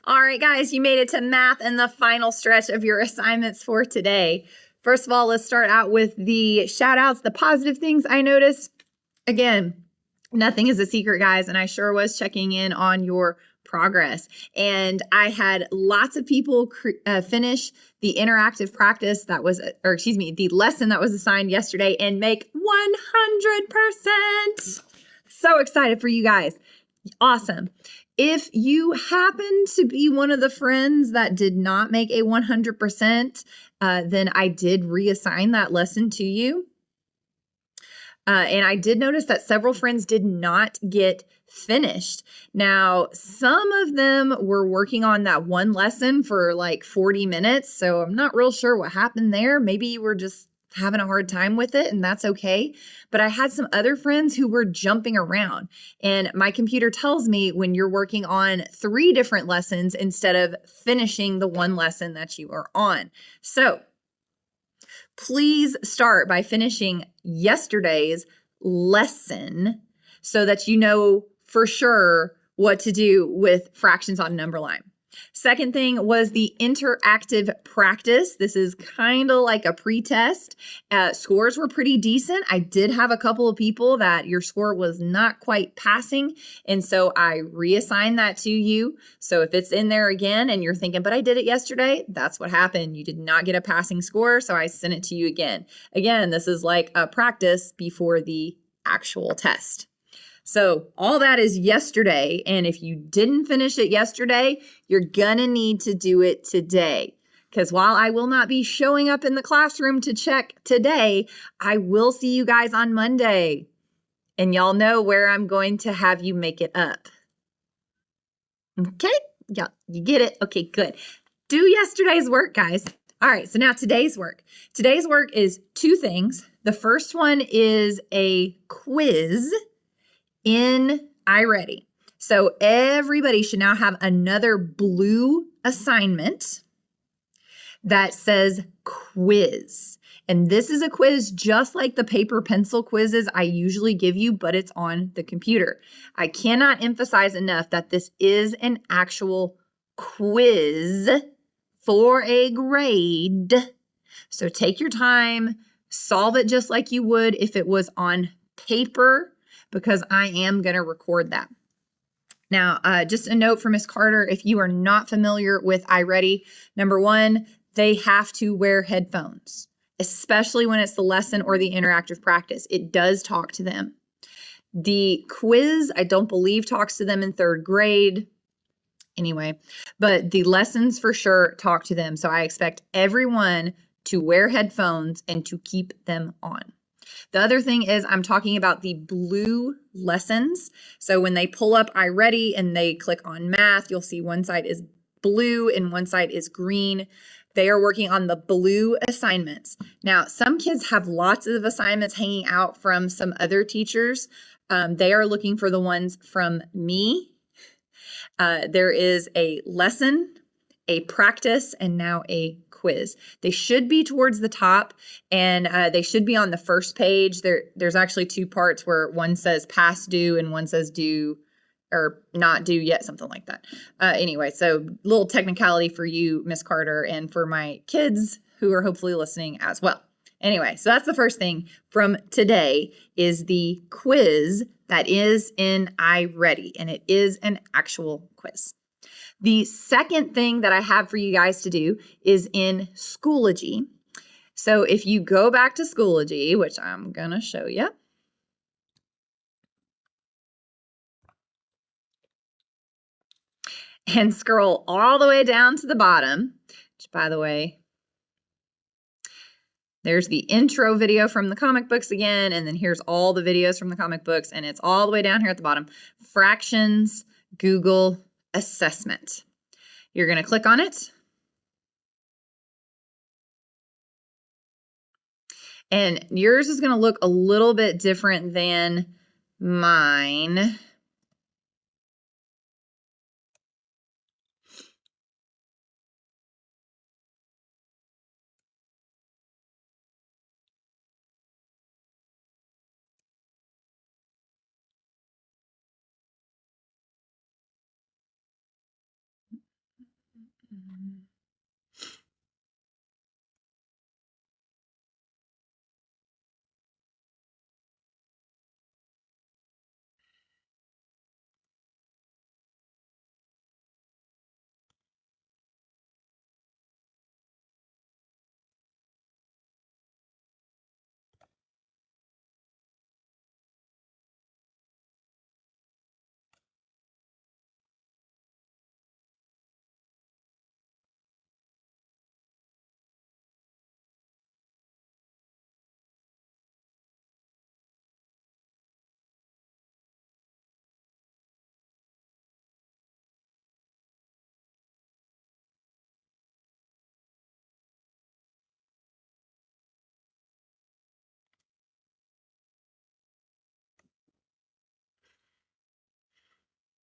All right, guys, you made it to math and the final stretch of your assignments for today. First of all, let's start out with the shout outs, the positive things I noticed. Again, nothing is a secret, guys, and I sure was checking in on your progress. And I had lots of people finish the interactive practice that was, the lesson that was assigned yesterday and make 100%. So excited for you guys. Awesome. If you happen to be one of the friends that did not make a 100%, then I did reassign that lesson to you. And I did notice that several friends did not get finished. Now, some of them were working on that one lesson for like 40 minutes. So I'm not real sure what happened there. Maybe you were just having a hard time with it, and that's okay. But I had some other friends who were jumping around, and my computer tells me when you're working on 3 different lessons instead of finishing the one lesson that you are on. So please start by finishing yesterday's lesson so that you know for sure what to do with fractions on number line. Second thing was the interactive practice. This is kind of like a pre-test. Scores were pretty decent. I did have a couple of people that your score was not quite passing, and so I reassigned that to you. So if it's in there again and you're thinking, but I did it yesterday, that's what happened. You did not get a passing score, so I sent it to you again. Again, this is like a practice before the actual test. So all that is yesterday, and if you didn't finish it yesterday, you're gonna need to do it today. Because while I will not be showing up in the classroom to check today, I will see you guys on Monday. And y'all know where I'm going to have you make it up. Okay? Yeah, you get it? Okay, good. Do yesterday's work, guys. All right, so now today's work. Today's work is 2 things. The first one is a quiz in iReady. So everybody should now have another blue assignment that says quiz. And this is a quiz just like the paper pencil quizzes I usually give you, but it's on the computer. I cannot emphasize enough that this is an actual quiz for a grade. So take your time, solve it just like you would if it was on paper, because I am going to record that. Now, just a note for Miss Carter, if you are not familiar with iReady, number 1, they have to wear headphones, especially when it's the lesson or the interactive practice. It does talk to them. The quiz, I don't believe talks to them in 3rd grade. Anyway, but the lessons for sure talk to them. So I expect everyone to wear headphones and to keep them on. The other thing is I'm talking about the blue lessons. So when they pull up iReady and they click on math, you'll see one side is blue and one side is green. They are working on the blue assignments. Now, some kids have lots of assignments hanging out from some other teachers. They are looking for the ones from me. There is a lesson, a practice, and now a quiz. They should be towards the top, and they should be on the first page. There's actually 2 parts where one says past due and one says due or not due yet, something like that. Anyway, so little technicality for you, Miss Carter, and for my kids who are hopefully listening as well. Anyway, so that's the first thing from today is the quiz that is in iReady, and it is an actual quiz. The second thing that I have for you guys to do is in Schoology. So if you go back to Schoology, which I'm going to show you. And scroll all the way down to the bottom, which, by the way, there's the intro video from the comic books again, and then here's all the videos from the comic books, and it's all the way down here at the bottom. Fractions, Google Assessment. You're going to click on it. And yours is going to look a little bit different than mine.